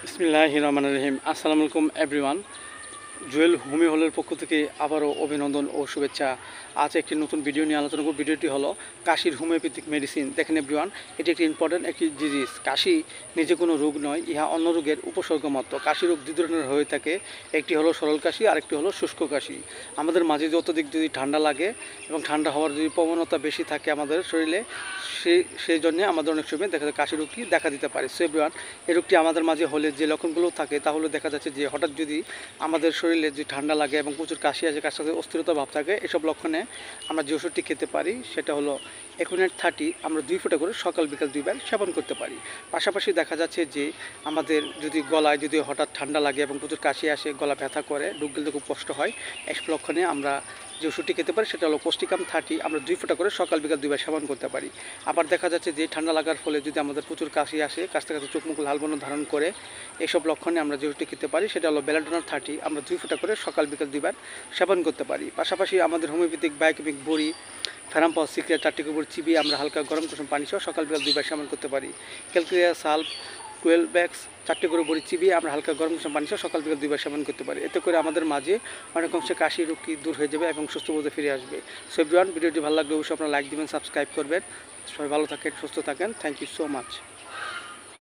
বিসমিল্লাহির রহমানির রহিম। আসসালামু আলাইকুম এভরিওয়ান। জুয়েল হোমিও হলের পক্ষ থেকে আবারও অভিনন্দন ও শুভেচ্ছা। আজ একটি নতুন ভিডিও নিয়ে আলোচনা করব। ভিডিওটি হলো কাশির হোমিওপ্যাথিক মেডিসিন। দেখেন এভরিওয়ান, এটি একটি ইম্পর্টেন্ট একটি ডিজিজ। কাশি নিজে কোনো রোগ নয়, ইহা অন্য রোগের উপসর্গ মাত্র। কাশি রোগ দুই ধরনের হয়ে থাকে, একটি হলো সরল কাশি, আরেকটি হলো শুষ্ক কাশি। আমাদের মাঝে যতদিক যদি ঠান্ডা লাগে এবং ঠান্ডা হওয়ার যদি প্রবণতা বেশি থাকে আমাদের শরীরে, সেই জন্যে আমাদের অনেক সময় দেখা যায় কাশি রোগটি দেখা দিতে পারে। সো এভরিওয়ান, এই রোগটি আমাদের মাঝে হলে যে লক্ষণগুলো থাকে তাহলে দেখা যাচ্ছে যে হঠাৎ যদি আমাদের শরীরে যে ঠান্ডা লাগে এবং প্রচুর কাশি আসে, কাশির সাথে অস্থিরতা ভাব থাকে, এসব লক্ষণে আমরা যে ওষুধটি খেতে পারি সেটা হলো একুনেট 30। আমরা 2 ফোঁটা করে সকাল বিকাল 2 বার সেবন করতে পারি। পাশাপাশি দেখা যাচ্ছে যে আমাদের যদি গলায় যদি হঠাৎ ঠান্ডা লাগে এবং প্রচুর কাশি আসে, গলা ব্যথা করে, ঢুক গেলতে খুব কষ্ট হয়, এসব লক্ষণে আমরা যে ওষুধটি খেতে পারি সেটা হলো পষ্টিকাম 30। আমরা 2 ফোঁটা করে সকাল বিকাল 2 বার সেবন করতে পারি। আবার দেখা যাচ্ছে যে ঠান্ডা লাগার ফলে যদি আমাদের প্রচুর কাশি আসে, কাশতে কাশতে চোখ মুখ লাল বর্ণ ধারণ করে, এইসব লক্ষণে আমরা যে ওষুধটি খেতে পারি সেটা হলো বেলাডোনার 30। আমরা 2 ফোঁটা করে সকাল বিকাল 2 বার সেবন করতে পারি। পাশাপাশি আমাদের হোমিওপ্যাথিক বায়োকেমিক বড়ি, ফেরাম্পস সিক্রেট 4টি করে চিবিয়ে আমরা হালকা গরম কুসুম পানি সহ সকাল বিকাল 2 বার সেবন করতে পারি। ক্যালকুলিয়া সাল্প 12 ব্যাগস 4টি করে বড়ি চিবিয়ে আমরা হালকা গরম কুসুম পানি সহ সকাল বিকাল 2 বার সেবন করতে পারি। এতে করে আমাদের মাঝে অনেক অংশে কাশি রোগটি দূর হয়ে যাবে এবং সুস্থ বোধে ফিরে আসবে। সো এভরিওয়ান, ভিডিওটি ভালো লাগলে অবশ্যই আপনারা লাইক দিবেন, সাবস্ক্রাইব করবেন। সবাই ভালো থাকেন, সুস্থ থাকেন। Thank you so much.